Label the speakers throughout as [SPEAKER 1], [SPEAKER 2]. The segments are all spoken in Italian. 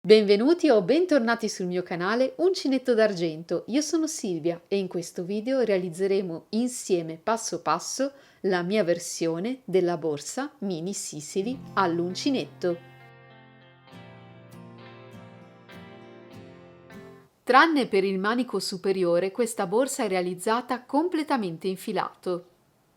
[SPEAKER 1] Benvenuti o bentornati sul mio canale Uncinetto d'Argento. Io sono Silvia e in questo video realizzeremo insieme passo passo la mia versione della borsa Mini Sicily all'uncinetto. Tranne per il manico superiore, questa borsa è realizzata completamente in filato.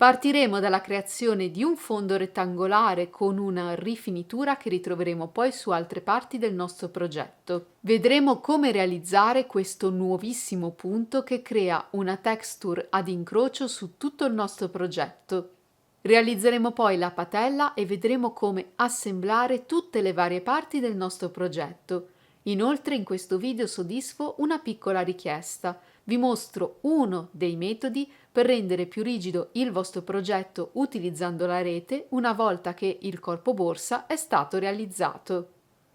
[SPEAKER 1] Partiremo dalla creazione di un fondo rettangolare con una rifinitura che ritroveremo poi su altre parti del nostro progetto. Vedremo come realizzare questo nuovissimo punto che crea una texture ad incrocio su tutto il nostro progetto. Realizzeremo poi la patella e vedremo come assemblare tutte le varie parti del nostro progetto. Inoltre in questo video soddisfo una piccola richiesta. Vi mostro uno dei metodi per rendere più rigido il vostro progetto utilizzando la rete una volta che il corpo borsa è stato realizzato.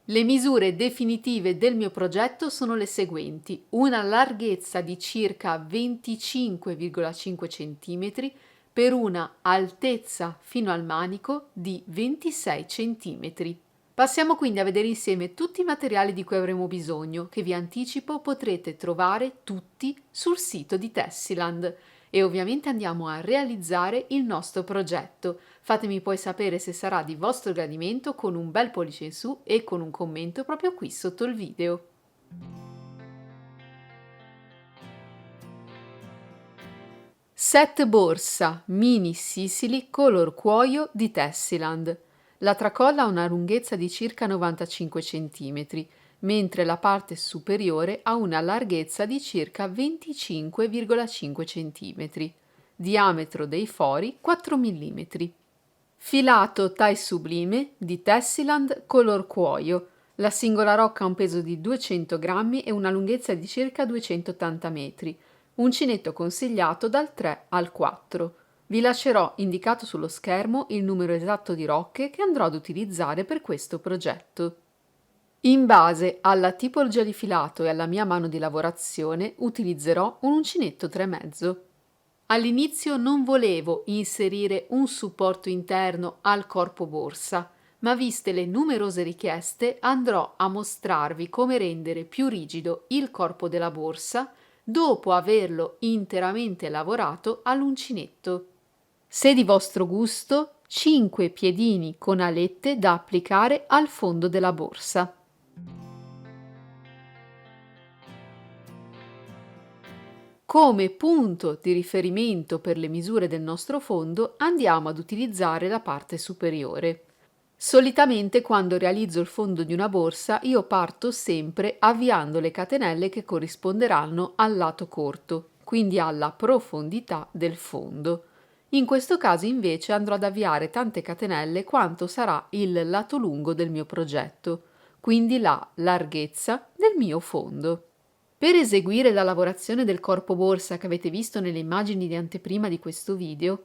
[SPEAKER 1] Le misure definitive del mio progetto sono le seguenti: una larghezza di circa 25,5 cm per una altezza fino al manico di 26 cm. Passiamo quindi a vedere insieme tutti i materiali di cui avremo bisogno, che vi anticipo potrete trovare tutti sul sito di Tessiland. E ovviamente andiamo a realizzare il nostro progetto. Fatemi poi sapere se sarà di vostro gradimento con un bel pollice in su e con un commento proprio qui sotto il video. Set borsa Mini Sicily color cuoio di Tessiland. La tracolla ha una lunghezza di circa 95 cm, mentre la parte superiore ha una larghezza di circa 25,5 cm. Diametro dei fori 4 mm. Filato tie sublime di Tessiland color cuoio. La singola rocca ha un peso di 200 grammi e una lunghezza di circa 280 metri. Uncinetto consigliato dal 3 al 4. Vi lascerò indicato sullo schermo il numero esatto di rocche che andrò ad utilizzare per questo progetto. In base alla tipologia di filato e alla mia mano di lavorazione utilizzerò un uncinetto 3,5. All'inizio non volevo inserire un supporto interno al corpo borsa, ma viste le numerose richieste andrò a mostrarvi come rendere più rigido il corpo della borsa dopo averlo interamente lavorato all'uncinetto. Se di vostro gusto, 5 piedini con alette da applicare al fondo della borsa. Come punto di riferimento per le misure del nostro fondo andiamo ad utilizzare la parte superiore. Solitamente quando realizzo il fondo di una borsa io parto sempre avviando le catenelle che corrisponderanno al lato corto, quindi alla profondità del fondo. In questo caso invece andrò ad avviare tante catenelle quanto sarà il lato lungo del mio progetto, quindi la larghezza del mio fondo. Per eseguire la lavorazione del corpo borsa che avete visto nelle immagini di anteprima di questo video,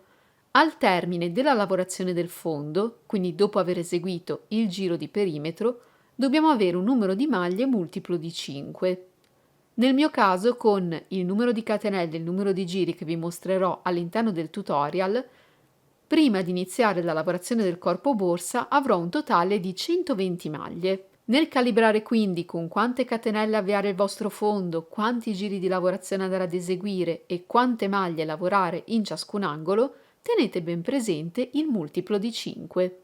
[SPEAKER 1] al termine della lavorazione del fondo, quindi dopo aver eseguito il giro di perimetro, dobbiamo avere un numero di maglie multiplo di 5. Nel mio caso, con il numero di catenelle e il numero di giri che vi mostrerò all'interno del tutorial, prima di iniziare la lavorazione del corpo borsa avrò un totale di 120 maglie. Nel calibrare quindi con quante catenelle avviare il vostro fondo, quanti giri di lavorazione andare ad eseguire e quante maglie lavorare in ciascun angolo, tenete ben presente il multiplo di 5.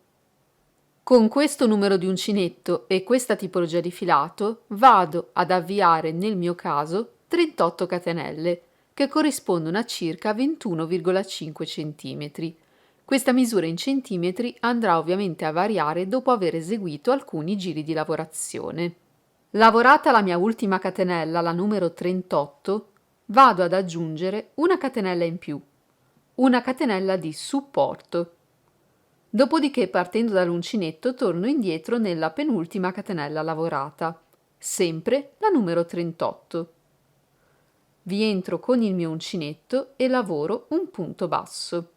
[SPEAKER 1] Con questo numero di uncinetto e questa tipologia di filato vado ad avviare nel mio caso 38 catenelle, che corrispondono a circa 21,5 cm. Questa misura in centimetri andrà ovviamente a variare dopo aver eseguito alcuni giri di lavorazione. Lavorata la mia ultima catenella, la numero 38, vado ad aggiungere una catenella in più, una catenella di supporto. Dopodiché, partendo dall'uncinetto, torno indietro nella penultima catenella lavorata, sempre la numero 38. Vi entro con il mio uncinetto e lavoro un punto basso.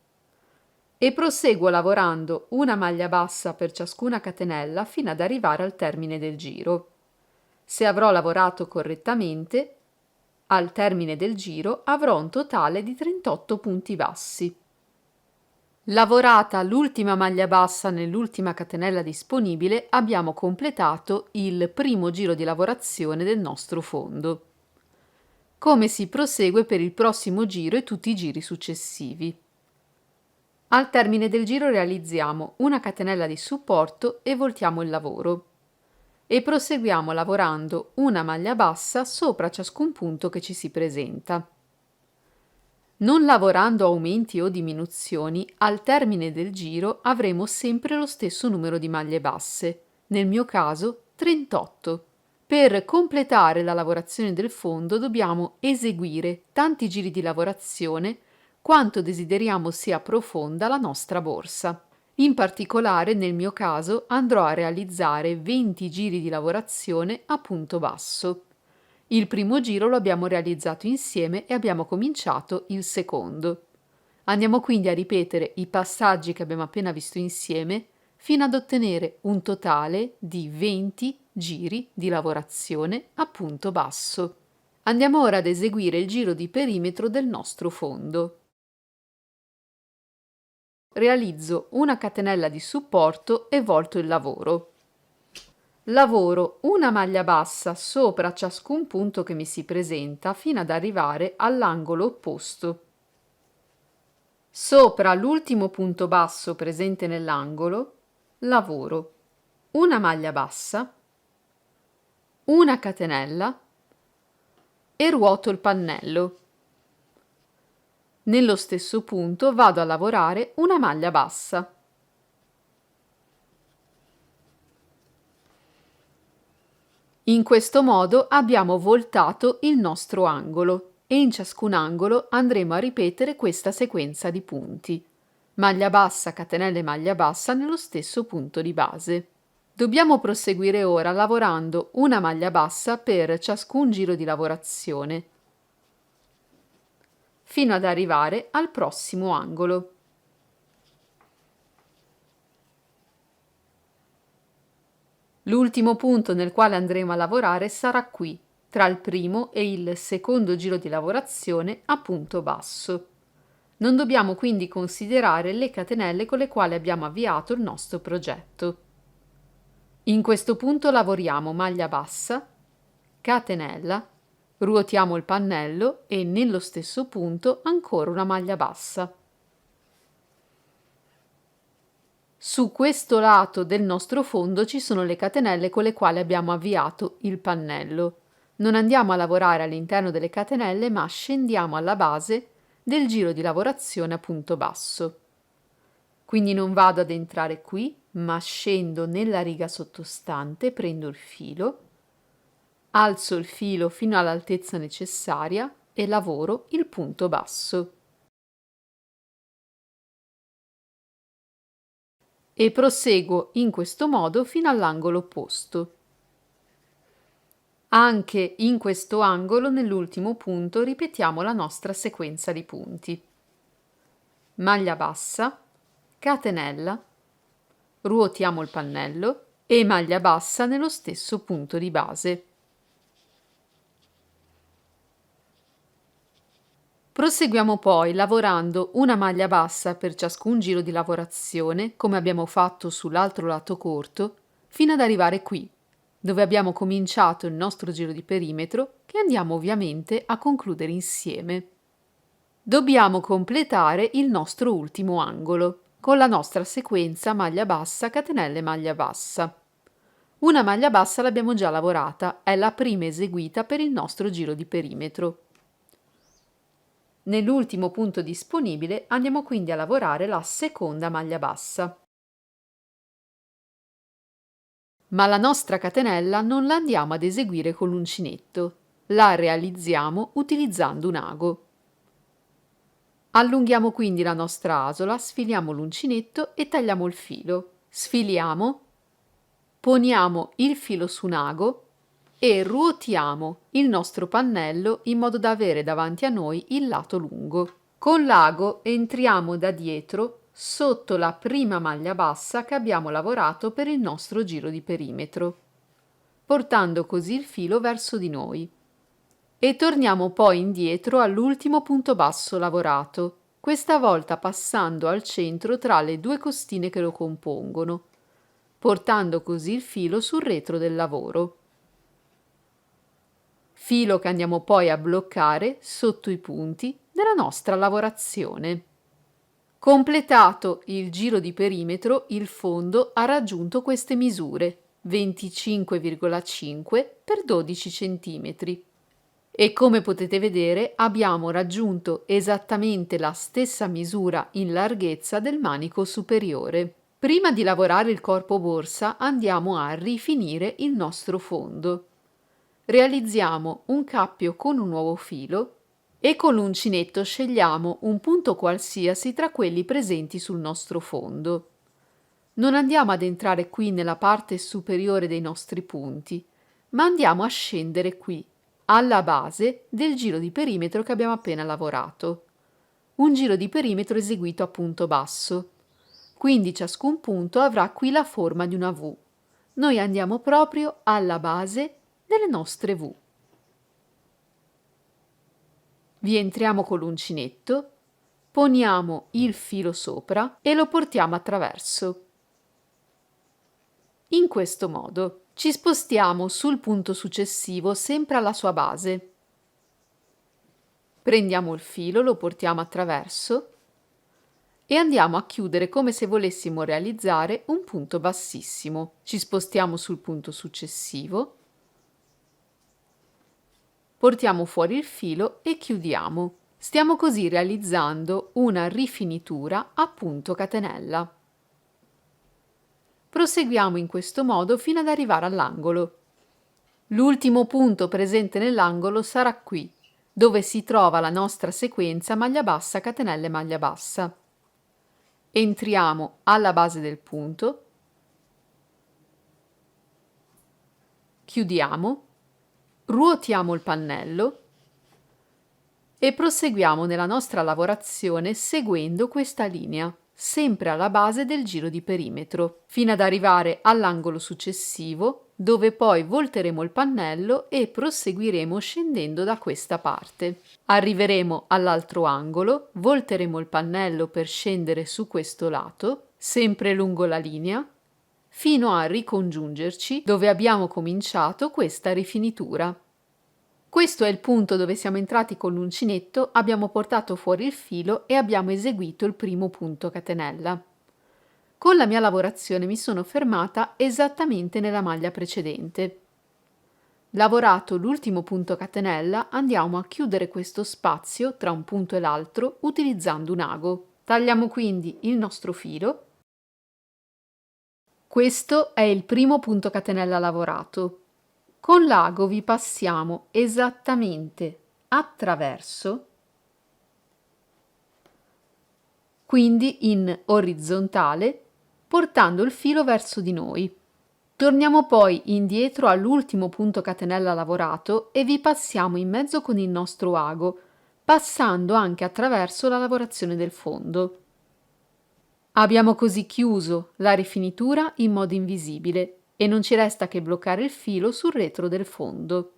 [SPEAKER 1] E proseguo lavorando una maglia bassa per ciascuna catenella fino ad arrivare al termine del giro. Se avrò lavorato correttamente, al termine del giro avrò un totale di 38 punti bassi. Lavorata l'ultima maglia bassa nell'ultima catenella disponibile, abbiamo completato il primo giro di lavorazione del nostro fondo. Come si prosegue per il prossimo giro e tutti i giri successivi? Al termine del giro realizziamo una catenella di supporto e voltiamo il lavoro e proseguiamo lavorando una maglia bassa sopra ciascun punto che ci si presenta. Non lavorando aumenti o diminuzioni, al termine del giro avremo sempre lo stesso numero di maglie basse, nel mio caso 38. Per completare la lavorazione del fondo dobbiamo eseguire tanti giri di lavorazione quanto desideriamo sia profonda la nostra borsa. In particolare, nel mio caso, andrò a realizzare 20 giri di lavorazione a punto basso. Il primo giro lo abbiamo realizzato insieme e abbiamo cominciato il secondo. Andiamo quindi a ripetere i passaggi che abbiamo appena visto insieme fino ad ottenere un totale di 20 giri di lavorazione a punto basso. Andiamo ora ad eseguire il giro di perimetro del nostro fondo. Realizzo una catenella di supporto e volto il lavoro. Lavoro una maglia bassa sopra ciascun punto che mi si presenta fino ad arrivare all'angolo opposto. Sopra l'ultimo punto basso presente nell'angolo, lavoro una maglia bassa, una catenella e ruoto il pannello. Nello stesso punto vado a lavorare una maglia bassa. In questo modo abbiamo voltato il nostro angolo e in ciascun angolo andremo a ripetere questa sequenza di punti. Maglia bassa, catenella e maglia bassa nello stesso punto di base. Dobbiamo proseguire ora lavorando una maglia bassa per ciascun giro di lavorazione, fino ad arrivare al prossimo angolo. L'ultimo punto nel quale andremo a lavorare sarà qui, tra il primo e il secondo giro di lavorazione a punto basso. Non dobbiamo quindi considerare le catenelle con le quali abbiamo avviato il nostro progetto. In questo punto lavoriamo maglia bassa, catenella, ruotiamo il pannello e nello stesso punto ancora una maglia bassa. Su questo lato del nostro fondo ci sono le catenelle con le quali abbiamo avviato il pannello. Non andiamo a lavorare all'interno delle catenelle, ma scendiamo alla base del giro di lavorazione a punto basso. Quindi non vado ad entrare qui, ma scendo nella riga sottostante, prendo il filo, alzo il filo fino all'altezza necessaria e lavoro il punto basso. E proseguo in questo modo fino all'angolo opposto. Anche in questo angolo, nell'ultimo punto, ripetiamo la nostra sequenza di punti. Maglia bassa, catenella, ruotiamo il pannello e maglia bassa nello stesso punto di base. Proseguiamo poi lavorando una maglia bassa per ciascun giro di lavorazione, come abbiamo fatto sull'altro lato corto, fino ad arrivare qui, dove abbiamo cominciato il nostro giro di perimetro, che andiamo ovviamente a concludere insieme. Dobbiamo completare il nostro ultimo angolo, con la nostra sequenza maglia bassa, catenelle, maglia bassa. Una maglia bassa l'abbiamo già lavorata, è la prima eseguita per il nostro giro di perimetro. Nell'ultimo punto disponibile andiamo quindi a lavorare la seconda maglia bassa. Ma la nostra catenella non la andiamo ad eseguire con l'uncinetto, la realizziamo utilizzando un ago. Allunghiamo quindi la nostra asola, sfiliamo l'uncinetto e tagliamo il filo. Sfiliamo, poniamo il filo su un ago e ruotiamo il nostro pannello in modo da avere davanti a noi il lato lungo. Con l'ago entriamo da dietro sotto la prima maglia bassa che abbiamo lavorato per il nostro giro di perimetro, portando così il filo verso di noi. E torniamo poi indietro all'ultimo punto basso lavorato questa volta passando al centro tra le due costine che lo compongono, portando così il filo sul retro del lavoro. Filo che andiamo poi a bloccare sotto i punti della nostra lavorazione. Completato il giro di perimetro, il fondo ha raggiunto queste misure, 25,5 x 12 cm. E come potete vedere abbiamo raggiunto esattamente la stessa misura in larghezza del manico superiore. Prima di lavorare il corpo borsa andiamo a rifinire il nostro fondo. Realizziamo un cappio con un nuovo filo e con l'uncinetto scegliamo un punto qualsiasi tra quelli presenti sul nostro fondo. Non andiamo ad entrare qui nella parte superiore dei nostri punti, ma andiamo a scendere qui, alla base del giro di perimetro che abbiamo appena lavorato. Un giro di perimetro eseguito a punto basso. Quindi ciascun punto avrà qui la forma di una V. Noi andiamo proprio alla base delle nostre V. Vi entriamo con l'uncinetto, poniamo il filo sopra e lo portiamo attraverso. In questo modo ci spostiamo sul punto successivo sempre alla sua base. Prendiamo il filo, lo portiamo attraverso e andiamo a chiudere come se volessimo realizzare un punto bassissimo. Ci spostiamo sul punto successivo, portiamo fuori il filo e chiudiamo. Stiamo così realizzando una rifinitura a punto catenella. Proseguiamo in questo modo fino ad arrivare all'angolo. L'ultimo punto presente nell'angolo sarà qui, dove si trova la nostra sequenza maglia bassa, catenella e maglia bassa. Entriamo alla base del punto, chiudiamo, ruotiamo il pannello e proseguiamo nella nostra lavorazione seguendo questa linea, sempre alla base del giro di perimetro, fino ad arrivare all'angolo successivo, dove poi volteremo il pannello e proseguiremo scendendo da questa parte. Arriveremo all'altro angolo, volteremo il pannello per scendere su questo lato, sempre lungo la linea, fino a ricongiungerci dove abbiamo cominciato questa rifinitura. Questo è il punto dove siamo entrati con l'uncinetto, abbiamo portato fuori il filo e abbiamo eseguito il primo punto catenella. Con la mia lavorazione mi sono fermata esattamente nella maglia precedente. Lavorato l'ultimo punto catenella, andiamo a chiudere questo spazio tra un punto e l'altro utilizzando un ago. Tagliamo quindi il nostro filo. Questo è il primo punto catenella lavorato. Con l'ago vi passiamo esattamente attraverso, quindi in orizzontale, portando il filo verso di noi. Torniamo poi indietro all'ultimo punto catenella lavorato e vi passiamo in mezzo con il nostro ago, passando anche attraverso la lavorazione del fondo. Abbiamo così chiuso la rifinitura in modo invisibile e non ci resta che bloccare il filo sul retro del fondo.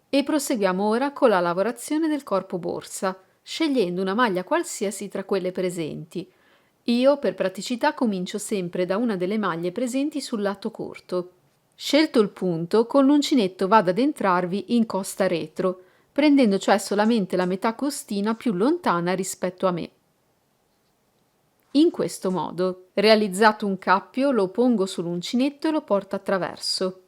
[SPEAKER 1] E proseguiamo ora con la lavorazione del corpo borsa, scegliendo una maglia qualsiasi tra quelle presenti. Io, per praticità, comincio sempre da una delle maglie presenti sul lato corto. Scelto il punto, con l'uncinetto vado ad entrarvi in costa retro, prendendo cioè solamente la metà costina più lontana rispetto a me. In questo modo, realizzato un cappio, lo pongo sull'uncinetto e lo porto attraverso.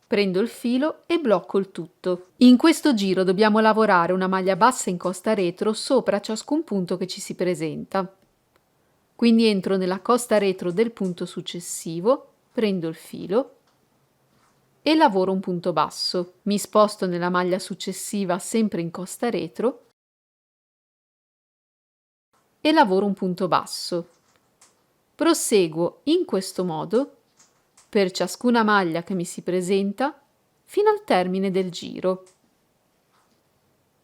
[SPEAKER 1] Prendo il filo e blocco il tutto. In questo giro dobbiamo lavorare una maglia bassa in costa retro sopra ciascun punto che ci si presenta. Quindi entro nella costa retro del punto successivo, prendo il filo e lavoro un punto basso. Mi sposto nella maglia successiva sempre in costa retro e lavoro un punto basso. Proseguo in questo modo per ciascuna maglia che mi si presenta fino al termine del giro.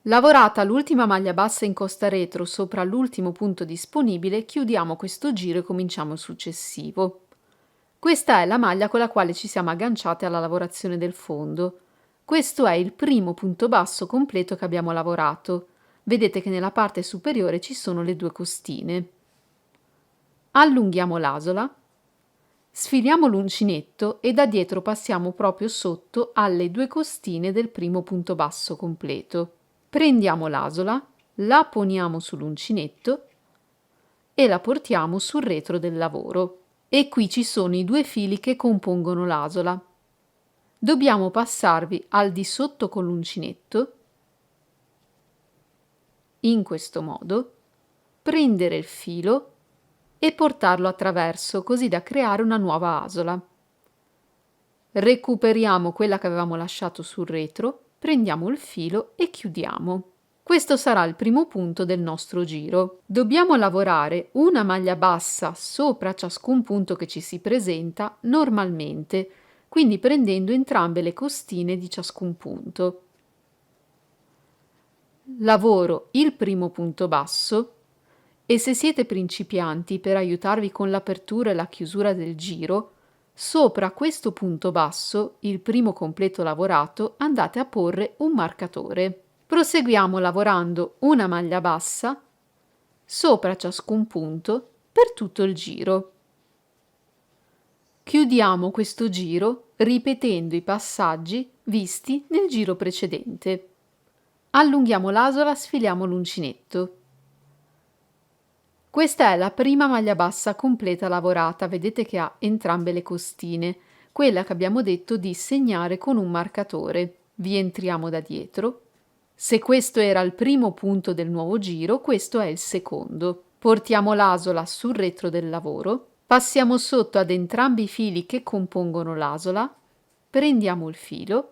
[SPEAKER 1] Lavorata l'ultima maglia bassa in costa retro sopra l'ultimo punto disponibile, chiudiamo questo giro e cominciamo il successivo. Questa è la maglia con la quale ci siamo agganciate alla lavorazione del fondo. Questo è il primo punto basso completo che abbiamo lavorato. Vedete che nella parte superiore ci sono le 2 costine. Allunghiamo l'asola, sfiliamo l'uncinetto e da dietro passiamo proprio sotto alle 2 costine del primo punto basso completo. Prendiamo l'asola, la poniamo sull'uncinetto e la portiamo sul retro del lavoro. E qui ci sono i 2 fili che compongono l'asola. Dobbiamo passarvi al di sotto con l'uncinetto, in questo modo, prendere il filo e portarlo attraverso così da creare una nuova asola. Recuperiamo quella che avevamo lasciato sul retro, prendiamo il filo e chiudiamo. Questo sarà il primo punto del nostro giro. Dobbiamo lavorare una maglia bassa sopra ciascun punto che ci si presenta normalmente, quindi prendendo entrambe le costine di ciascun punto. Lavoro il primo punto basso e se siete principianti, per aiutarvi con l'apertura e la chiusura del giro, sopra questo punto basso, il primo completo lavorato, andate a porre un marcatore. Proseguiamo lavorando una maglia bassa sopra ciascun punto per tutto il giro. Chiudiamo questo giro ripetendo i passaggi visti nel giro precedente. Allunghiamo l'asola, sfiliamo l'uncinetto. Questa è la prima maglia bassa completa lavorata, vedete che ha entrambe le costine, quella che abbiamo detto di segnare con un marcatore. Vi entriamo da dietro. Se questo era il primo punto del nuovo giro, questo è il secondo. Portiamo l'asola sul retro del lavoro, passiamo sotto ad entrambi i fili che compongono l'asola, prendiamo il filo,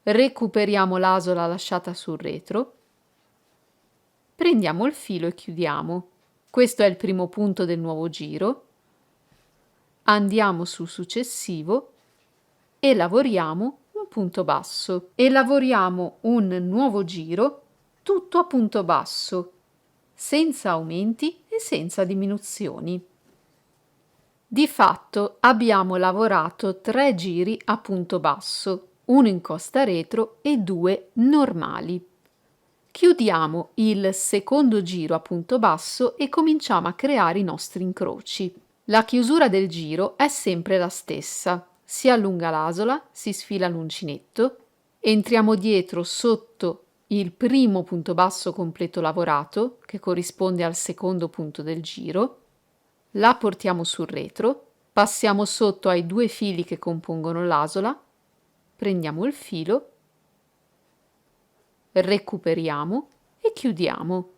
[SPEAKER 1] recuperiamo l'asola lasciata sul retro, prendiamo il filo e chiudiamo. Questo è il primo punto del nuovo giro. Andiamo sul successivo e lavoriamo un punto basso e lavoriamo un nuovo giro tutto a punto basso, senza aumenti e senza diminuzioni. Di fatto abbiamo lavorato 3 giri a punto basso, uno in costa retro e 2 normali. Chiudiamo il secondo giro a punto basso e cominciamo a creare i nostri incroci. La chiusura del giro è sempre la stessa. Si allunga l'asola, si sfila l'uncinetto, entriamo dietro sotto il primo punto basso completo lavorato, che corrisponde al secondo punto del giro, la portiamo sul retro, passiamo sotto ai 2 fili che compongono l'asola, prendiamo il filo, recuperiamo e chiudiamo.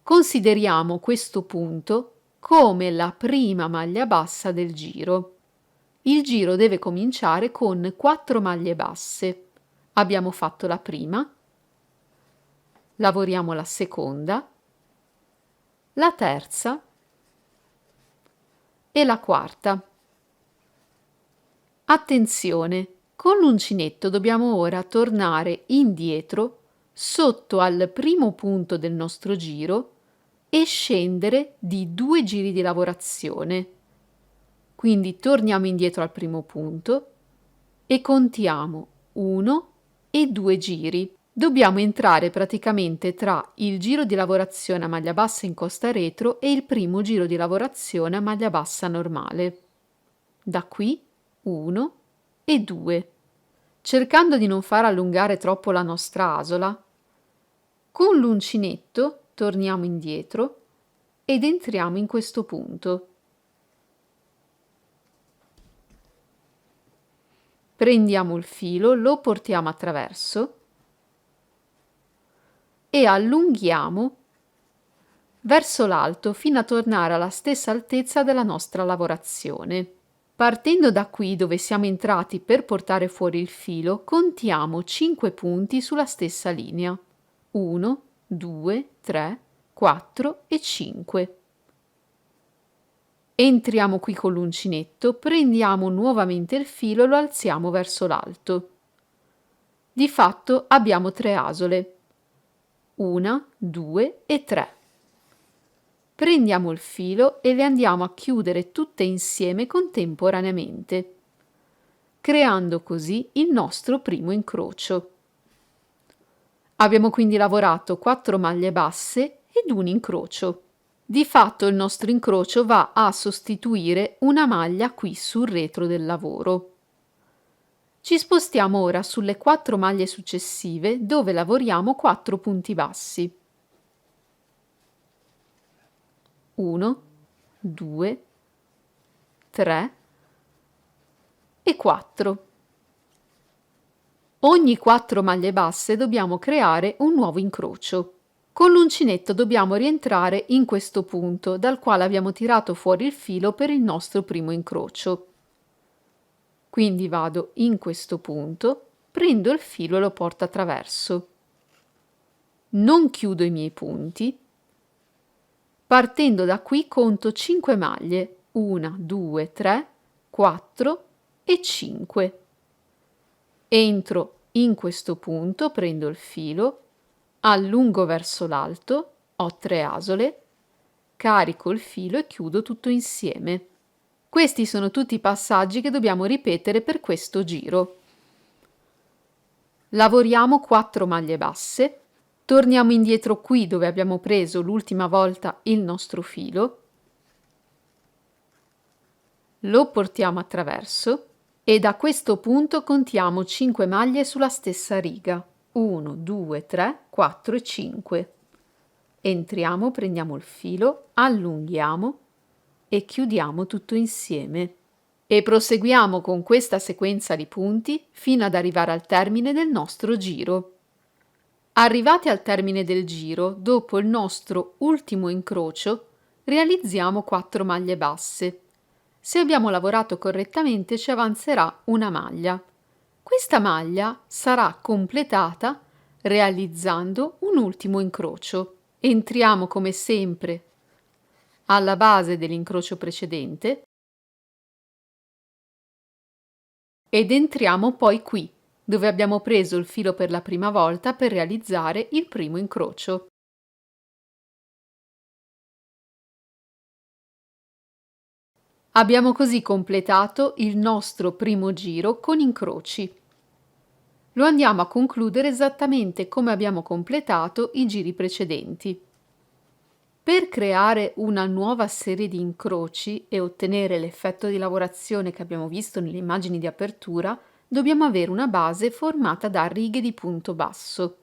[SPEAKER 1] Consideriamo questo punto come la prima maglia bassa del giro. Il giro deve cominciare con 4 maglie basse. Abbiamo fatto la prima, lavoriamo la seconda, la terza e la quarta. Attenzione, con l'uncinetto dobbiamo ora tornare indietro sotto al primo punto del nostro giro e scendere di 2 giri di lavorazione. Quindi torniamo indietro al primo punto e contiamo 1 e 2 giri. Dobbiamo entrare praticamente tra il giro di lavorazione a maglia bassa in costa retro e il primo giro di lavorazione a maglia bassa normale. Da qui 1 e 2. Cercando di non far allungare troppo la nostra asola, con l'uncinetto torniamo indietro ed entriamo in questo punto. Prendiamo il filo, lo portiamo attraverso e allunghiamo verso l'alto fino a tornare alla stessa altezza della nostra lavorazione. Partendo da qui dove siamo entrati per portare fuori il filo, contiamo 5 punti sulla stessa linea. 1, 2, 3, 4 e 5. Entriamo qui con l'uncinetto, prendiamo nuovamente il filo e lo alziamo verso l'alto. Di fatto abbiamo 3 asole. 1, 2 e 3. Prendiamo il filo e le andiamo a chiudere tutte insieme contemporaneamente. creando così il nostro primo incrocio. Abbiamo quindi lavorato 4 maglie basse ed un incrocio. Di fatto il nostro incrocio va a sostituire una maglia qui sul retro del lavoro. Ci spostiamo ora sulle 4 maglie successive dove lavoriamo 4 punti bassi. 1, 2, 3 e 4. Ogni 4 maglie basse dobbiamo creare un nuovo incrocio. Con l'uncinetto dobbiamo rientrare in questo punto dal quale abbiamo tirato fuori il filo per il nostro primo incrocio. Quindi vado in questo punto, prendo il filo e lo porto a traverso. Non chiudo i miei punti. Partendo da qui conto 5 maglie, 1, 2, 3, 4 e 5. Entro in questo punto, prendo il filo, allungo verso l'alto, ho 3 asole, carico il filo e chiudo tutto insieme. Questi sono tutti i passaggi che dobbiamo ripetere per questo giro. Lavoriamo 4 maglie basse, torniamo indietro qui dove abbiamo preso l'ultima volta il nostro filo, lo portiamo a traverso e da questo punto contiamo 5 maglie sulla stessa riga. 1, 2, 3, 4 e 5. Entriamo, prendiamo il filo, allunghiamo e chiudiamo tutto insieme. E proseguiamo con questa sequenza di punti fino ad arrivare al termine del nostro giro. Arrivati al termine del giro, dopo il nostro ultimo incrocio, realizziamo 4 maglie basse. Se abbiamo lavorato correttamente ci avanzerà una maglia. Questa maglia sarà completata realizzando un ultimo incrocio. Entriamo come sempre alla base dell'incrocio precedente ed entriamo poi qui, dove abbiamo preso il filo per la prima volta per realizzare il primo incrocio. Abbiamo così completato il nostro primo giro con incroci. Lo andiamo a concludere esattamente come abbiamo completato i giri precedenti. Per creare una nuova serie di incroci e ottenere l'effetto di lavorazione che abbiamo visto nelle immagini di apertura, dobbiamo avere una base formata da righe di punto basso.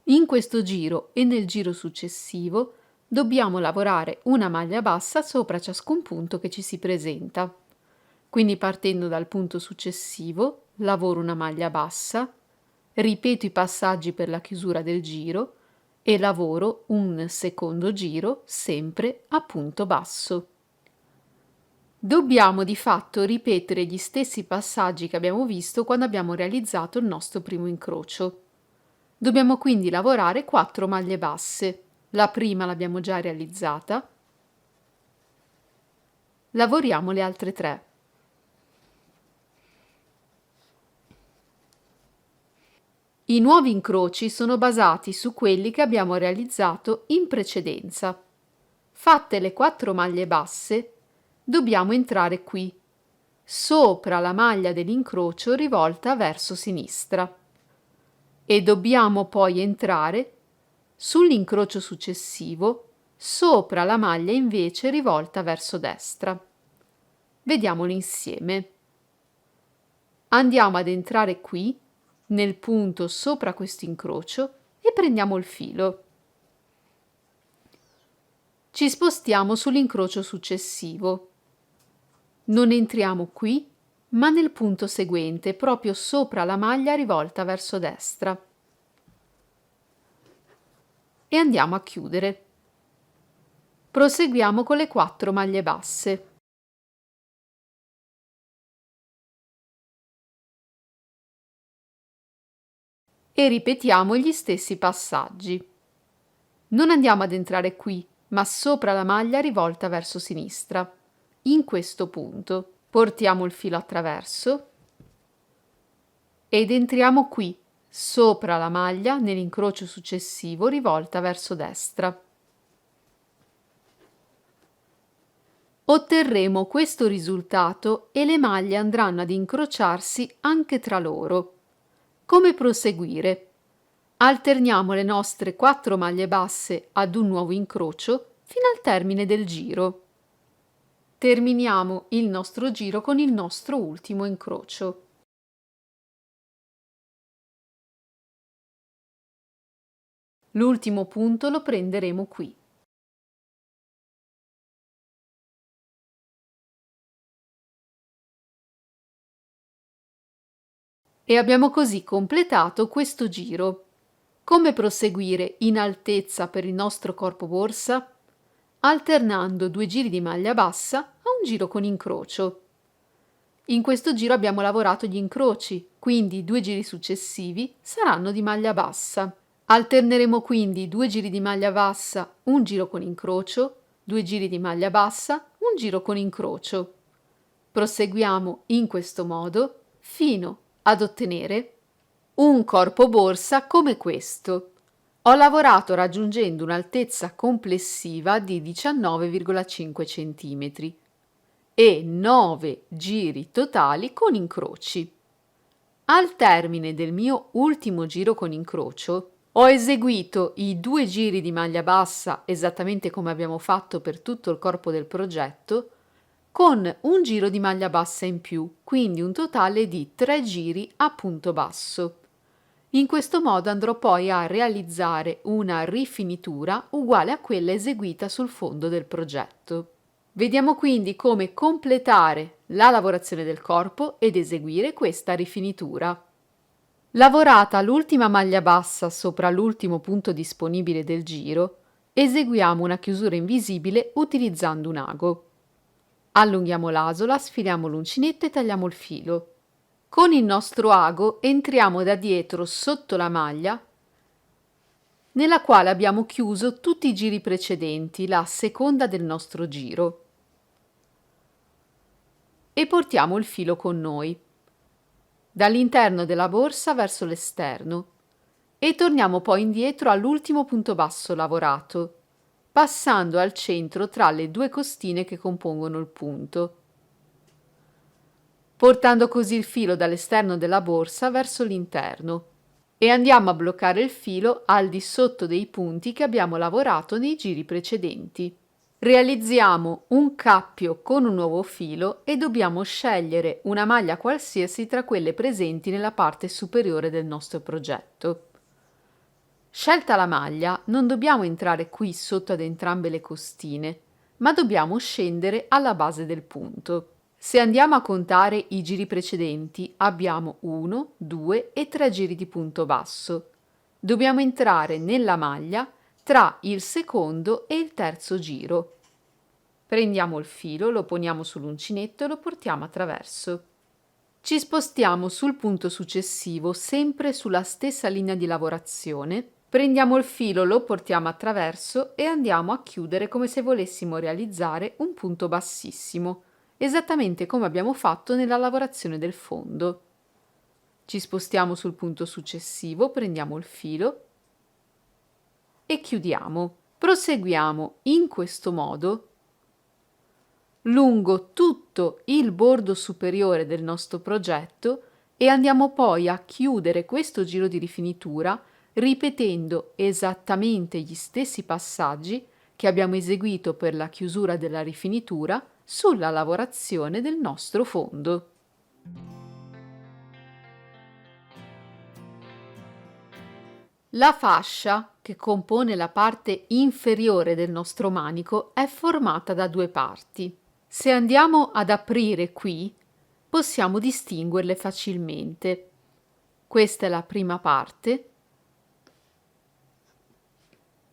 [SPEAKER 1] In questo giro e nel giro successivo dobbiamo lavorare una maglia bassa sopra ciascun punto che ci si presenta. Quindi partendo dal punto successivo, lavoro una maglia bassa, ripeto i passaggi per la chiusura del giro e lavoro un secondo giro sempre a punto basso. Dobbiamo di fatto ripetere gli stessi passaggi che abbiamo visto quando abbiamo realizzato il nostro primo incrocio. Dobbiamo quindi lavorare 4 maglie basse. La prima l'abbiamo già realizzata. Lavoriamo le altre 3. I nuovi incroci sono basati su quelli che abbiamo realizzato in precedenza. Fatte le 4 maglie basse, dobbiamo entrare qui, sopra la maglia dell'incrocio rivolta verso sinistra. E dobbiamo poi entrare sull'incrocio successivo, sopra la maglia invece rivolta verso destra. Vediamolo insieme. Andiamo ad entrare qui, nel punto sopra questo incrocio, e prendiamo il filo. Ci spostiamo sull'incrocio successivo. Non entriamo qui, ma nel punto seguente, proprio sopra la maglia rivolta verso destra. E andiamo a chiudere. Proseguiamo con le 4 maglie basse. E ripetiamo gli stessi passaggi. Non andiamo ad entrare qui, ma sopra la maglia rivolta verso sinistra. In questo punto portiamo il filo attraverso ed entriamo qui, sopra la maglia nell'incrocio successivo rivolta verso destra. Otterremo questo risultato e le maglie andranno ad incrociarsi anche tra loro. Come proseguire? Alterniamo le nostre 4 maglie basse ad un nuovo incrocio fino al termine del giro. Terminiamo il nostro giro con il nostro ultimo incrocio. L'ultimo punto lo prenderemo qui. E abbiamo così completato questo giro. Come proseguire in altezza per il nostro corpo borsa? Alternando 2 giri di maglia bassa a un giro con incrocio. In questo giro abbiamo lavorato gli incroci, quindi i 2 giri successivi saranno di maglia bassa. Alterneremo quindi 2 giri di maglia bassa, un giro con incrocio, 2 giri di maglia bassa, un giro con incrocio. Proseguiamo in questo modo fino ad ottenere un corpo borsa come questo. Ho lavorato raggiungendo un'altezza complessiva di 19,5 cm e 9 giri totali con incroci. Al termine del mio ultimo giro con incrocio, ho eseguito i 2 giri di maglia bassa esattamente come abbiamo fatto per tutto il corpo del progetto, con un giro di maglia bassa in più, quindi un totale di 3 giri a punto basso. In questo modo andrò poi a realizzare una rifinitura uguale a quella eseguita sul fondo del progetto. Vediamo quindi come completare la lavorazione del corpo ed eseguire questa rifinitura. Lavorata l'ultima maglia bassa sopra l'ultimo punto disponibile del giro, eseguiamo una chiusura invisibile utilizzando un ago. Allunghiamo l'asola, sfiliamo l'uncinetto e tagliamo il filo. Con il nostro ago entriamo da dietro sotto la maglia nella quale abbiamo chiuso tutti i giri precedenti, la seconda del nostro giro, e portiamo il filo con noi dall'interno della borsa verso l'esterno e torniamo poi indietro all'ultimo punto basso lavorato, passando al centro tra le 2 costine che compongono il punto, portando così il filo dall'esterno della borsa verso l'interno, e andiamo a bloccare il filo al di sotto dei punti che abbiamo lavorato nei giri precedenti. Realizziamo un cappio con un nuovo filo e dobbiamo scegliere una maglia qualsiasi tra quelle presenti nella parte superiore del nostro progetto. Scelta la maglia, non dobbiamo entrare qui sotto ad entrambe le costine, ma dobbiamo scendere alla base del punto. Se andiamo a contare i giri precedenti, abbiamo 1, 2 e 3 giri di punto basso. Dobbiamo entrare nella maglia tra il secondo e il terzo giro. Prendiamo il filo, lo poniamo sull'uncinetto e lo portiamo attraverso. Ci spostiamo sul punto successivo, sempre sulla stessa linea di lavorazione. Prendiamo il filo, lo portiamo attraverso e andiamo a chiudere come se volessimo realizzare un punto bassissimo, esattamente come abbiamo fatto nella lavorazione del fondo. Ci spostiamo sul punto successivo, prendiamo il filo e chiudiamo. Proseguiamo in questo modo lungo tutto il bordo superiore del nostro progetto e andiamo poi a chiudere questo giro di rifinitura ripetendo esattamente gli stessi passaggi che abbiamo eseguito per la chiusura della rifinitura sulla lavorazione del nostro fondo. La fascia che compone la parte inferiore del nostro manico è formata da 2 parti. Se andiamo ad aprire qui, possiamo distinguerle facilmente. Questa è la prima parte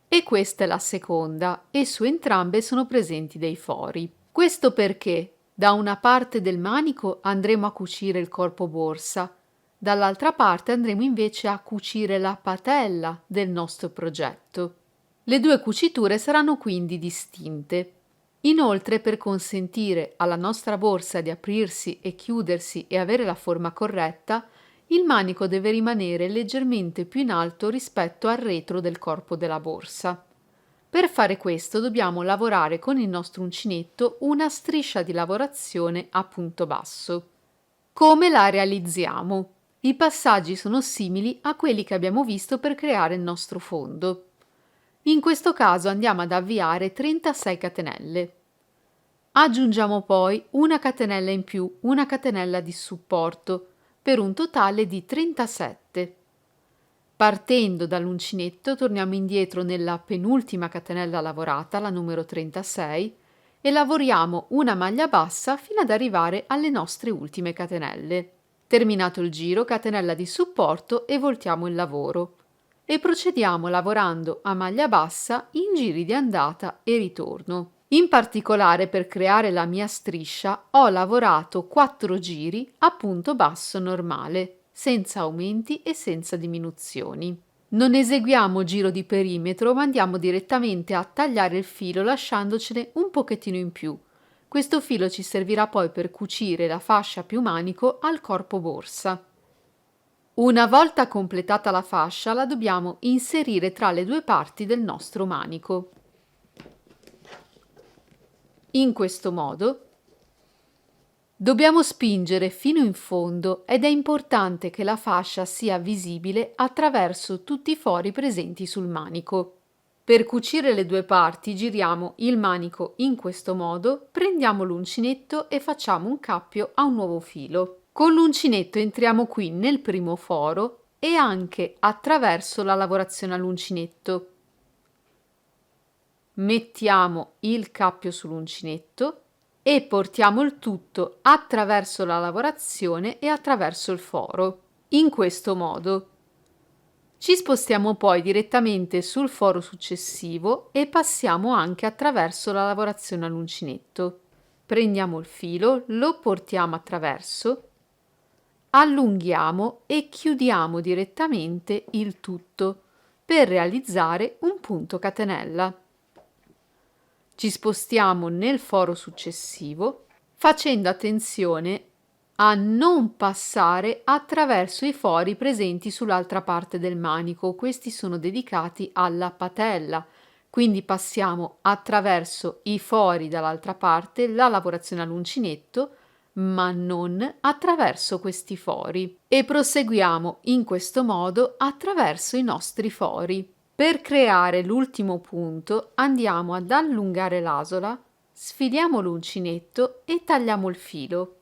[SPEAKER 1] e questa è la seconda, e su entrambe sono presenti dei fori. Questo perché da una parte del manico andremo a cucire il corpo borsa, dall'altra parte andremo invece a cucire la patella del nostro progetto. Le 2 cuciture saranno quindi distinte. Inoltre, per consentire alla nostra borsa di aprirsi e chiudersi e avere la forma corretta, il manico deve rimanere leggermente più in alto rispetto al retro del corpo della borsa. Per fare questo dobbiamo lavorare con il nostro uncinetto una striscia di lavorazione a punto basso. Come la realizziamo? I passaggi sono simili a quelli che abbiamo visto per creare il nostro fondo. In questo caso andiamo ad avviare 36 catenelle. Aggiungiamo poi una catenella in più, una catenella di supporto, per un totale di 37. Partendo dall'uncinetto torniamo indietro nella penultima catenella lavorata, la numero 36, e lavoriamo una maglia bassa fino ad arrivare alle nostre ultime catenelle. Terminato il giro, catenella di supporto e voltiamo il lavoro. E procediamo lavorando a maglia bassa in giri di andata e ritorno. In particolare per creare la mia striscia ho lavorato 4 giri a punto basso normale, senza aumenti e senza diminuzioni. Non eseguiamo giro di perimetro, ma andiamo direttamente a tagliare il filo lasciandocene un pochettino in più. Questo filo ci servirà poi per cucire la fascia più manico al corpo borsa. Una volta completata la fascia, la dobbiamo inserire tra le due parti del nostro manico. In questo modo dobbiamo spingere fino in fondo ed è importante che la fascia sia visibile attraverso tutti i fori presenti sul manico. Per cucire le due parti giriamo il manico in questo modo, prendiamo l'uncinetto e facciamo un cappio a un nuovo filo. Con l'uncinetto entriamo qui nel primo foro e anche attraverso la lavorazione all'uncinetto. Mettiamo il cappio sull'uncinetto e portiamo il tutto attraverso la lavorazione e attraverso il foro. In questo modo ci spostiamo poi direttamente sul foro successivo e passiamo anche attraverso la lavorazione all'uncinetto. Prendiamo il filo, lo portiamo attraverso, allunghiamo e chiudiamo direttamente il tutto per realizzare un punto catenella. Ci spostiamo nel foro successivo facendo attenzione a non passare attraverso i fori presenti sull'altra parte del manico. Questi sono dedicati alla patella, quindi passiamo attraverso i fori dall'altra parte, la lavorazione all'uncinetto, ma non attraverso questi fori, e proseguiamo in questo modo attraverso i nostri fori. Per creare l'ultimo punto andiamo ad allungare l'asola, sfiliamo l'uncinetto e tagliamo il filo.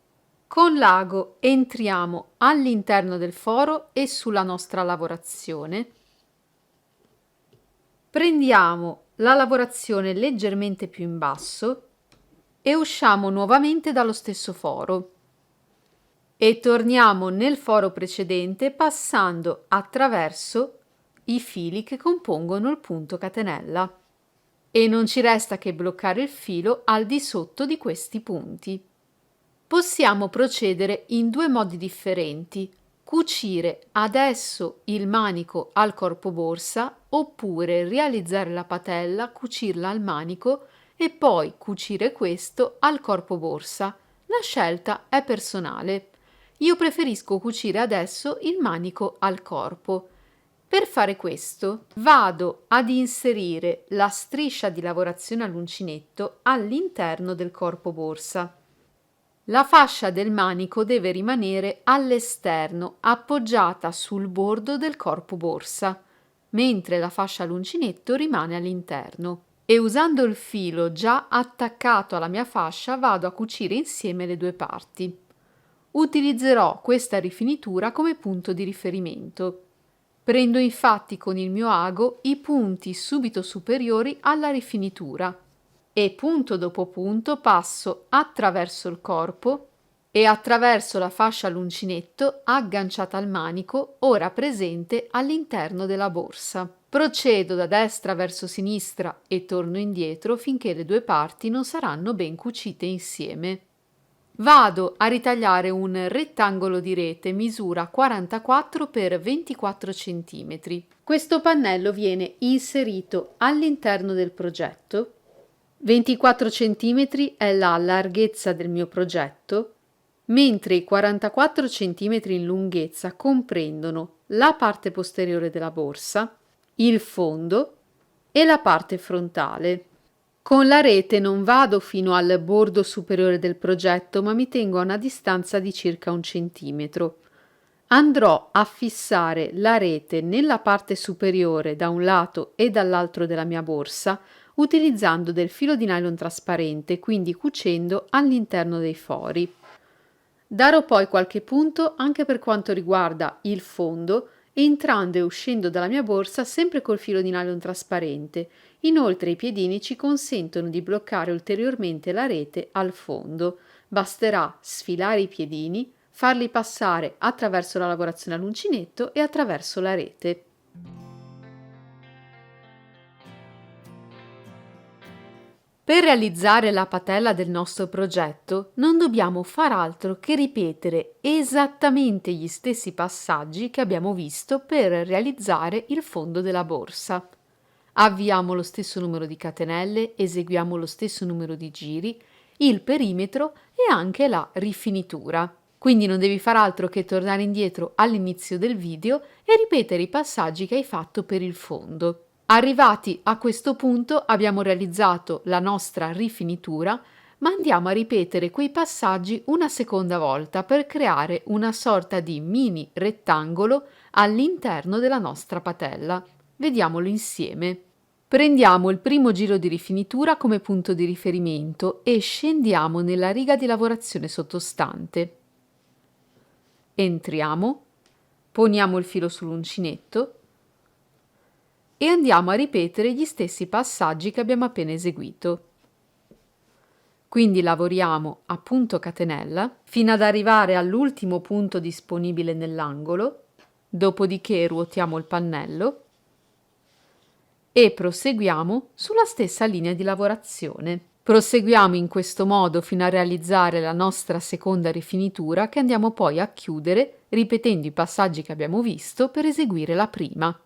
[SPEAKER 1] Con l'ago entriamo all'interno del foro e sulla nostra lavorazione. Prendiamo la lavorazione leggermente più in basso e usciamo nuovamente dallo stesso foro e torniamo nel foro precedente passando attraverso i fili che compongono il punto catenella. E non ci resta che bloccare il filo al di sotto di questi punti. Possiamo procedere in due modi differenti: cucire adesso il manico al corpo borsa oppure realizzare la patella, cucirla al manico e poi cucire questo al corpo borsa. La scelta è personale. Io preferisco cucire adesso il manico al corpo. Per fare questo vado ad inserire la striscia di lavorazione all'uncinetto all'interno del corpo borsa. La fascia del manico deve rimanere all'esterno, appoggiata sul bordo del corpo borsa, mentre la fascia all'uncinetto rimane all'interno. E usando il filo già attaccato alla mia fascia vado a cucire insieme le due parti. Utilizzerò questa rifinitura come punto di riferimento. Prendo infatti con il mio ago i punti subito superiori alla rifinitura e punto dopo punto passo attraverso il corpo e attraverso la fascia all'uncinetto agganciata al manico ora presente all'interno della borsa. Procedo da destra verso sinistra e torno indietro finché le due parti non saranno ben cucite insieme. Vado a ritagliare un rettangolo di rete misura 44 x 24 cm. Questo pannello viene inserito all'interno del progetto. 24 cm è la larghezza del mio progetto, mentre i 44 cm in lunghezza comprendono la parte posteriore della borsa, il fondo e la parte frontale. Con la rete non vado fino al bordo superiore del progetto, ma mi tengo a una distanza di circa 1 centimetro. Andrò a fissare la rete nella parte superiore da un lato e dall'altro della mia borsa, utilizzando del filo di nylon trasparente, quindi cucendo all'interno dei fori. Darò poi qualche punto anche per quanto riguarda il fondo, entrando e uscendo dalla mia borsa sempre col filo di nylon trasparente. Inoltre i piedini ci consentono di bloccare ulteriormente la rete al fondo. Basterà sfilare i piedini, farli passare attraverso la lavorazione all'uncinetto e attraverso la rete. Per realizzare la patella del nostro progetto non dobbiamo far altro che ripetere esattamente gli stessi passaggi che abbiamo visto per realizzare il fondo della borsa. Avviamo lo stesso numero di catenelle, eseguiamo lo stesso numero di giri, il perimetro e anche la rifinitura. Quindi non devi far altro che tornare indietro all'inizio del video e ripetere i passaggi che hai fatto per il fondo. Arrivati a questo punto abbiamo realizzato la nostra rifinitura, ma andiamo a ripetere quei passaggi una seconda volta per creare una sorta di mini rettangolo all'interno della nostra patella. Vediamolo insieme. Prendiamo il primo giro di rifinitura come punto di riferimento e scendiamo nella riga di lavorazione sottostante. Entriamo, poniamo il filo sull'uncinetto e andiamo a ripetere gli stessi passaggi che abbiamo appena eseguito. Quindi lavoriamo a punto catenella fino ad arrivare all'ultimo punto disponibile nell'angolo, dopodiché ruotiamo il pannello e proseguiamo sulla stessa linea di lavorazione. Proseguiamo in questo modo fino a realizzare la nostra seconda rifinitura che andiamo poi a chiudere ripetendo i passaggi che abbiamo visto per eseguire la prima.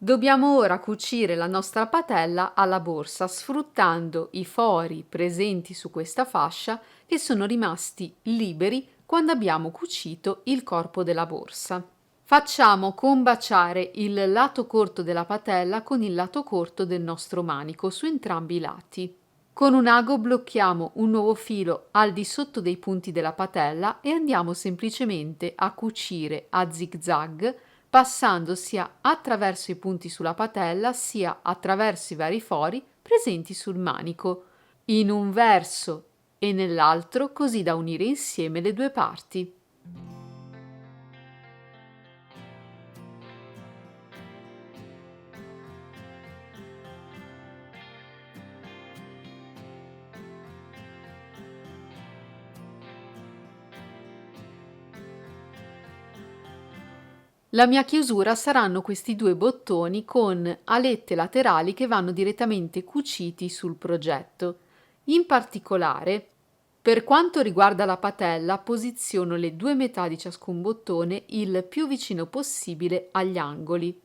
[SPEAKER 1] Dobbiamo ora cucire la nostra patella alla borsa sfruttando i fori presenti su questa fascia che sono rimasti liberi quando abbiamo cucito il corpo della borsa. Facciamo combaciare il lato corto della patella con il lato corto del nostro manico su entrambi i lati. Con un ago blocchiamo un nuovo filo al di sotto dei punti della patella e andiamo semplicemente a cucire a zig-zag passando sia attraverso i punti sulla patella sia attraverso i vari fori presenti sul manico, in un verso e nell'altro così da unire insieme le due parti. La mia chiusura saranno questi due bottoni con alette laterali che vanno direttamente cuciti sul progetto. In particolare, per quanto riguarda la patella, posiziono le due metà di ciascun bottone il più vicino possibile agli angoli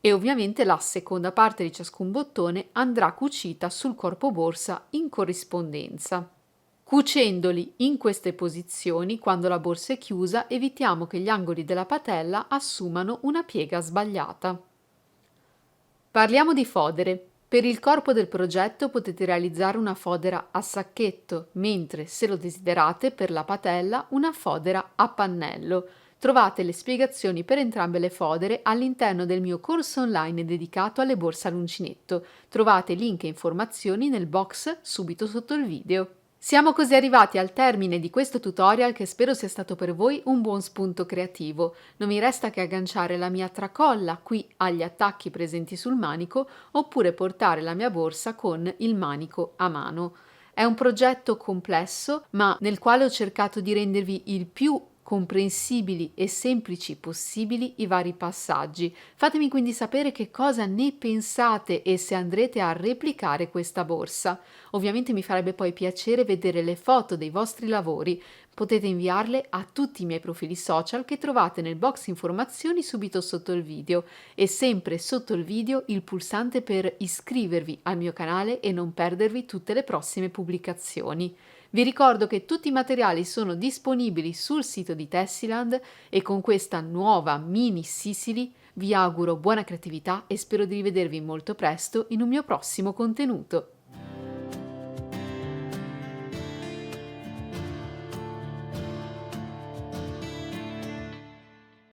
[SPEAKER 1] e ovviamente la seconda parte di ciascun bottone andrà cucita sul corpo borsa in corrispondenza. Cucendoli in queste posizioni, quando la borsa è chiusa, evitiamo che gli angoli della patella assumano una piega sbagliata. Parliamo di fodere. Per il corpo del progetto potete realizzare una fodera a sacchetto, mentre se lo desiderate per la patella una fodera a pannello. Trovate le spiegazioni per entrambe le fodere all'interno del mio corso online dedicato alle borse all'uncinetto. Trovate link e informazioni nel box subito sotto il video. Siamo così arrivati al termine di questo tutorial che spero sia stato per voi un buon spunto creativo. Non mi resta che agganciare la mia tracolla qui agli attacchi presenti sul manico oppure portare la mia borsa con il manico a mano. È un progetto complesso, ma nel quale ho cercato di rendervi il più comprensibili e semplici possibili i vari passaggi. Fatemi quindi sapere che cosa ne pensate e se andrete a replicare questa borsa. Ovviamente mi farebbe poi piacere vedere le foto dei vostri lavori. Potete inviarle a tutti i miei profili social che trovate nel box informazioni subito sotto il video e sempre sotto il video il pulsante per iscrivervi al mio canale e non perdervi tutte le prossime pubblicazioni. Vi ricordo che tutti i materiali sono disponibili sul sito di Tessiland e con questa nuova mini Sicily Vi auguro buona creatività e spero di rivedervi molto presto in un mio prossimo contenuto.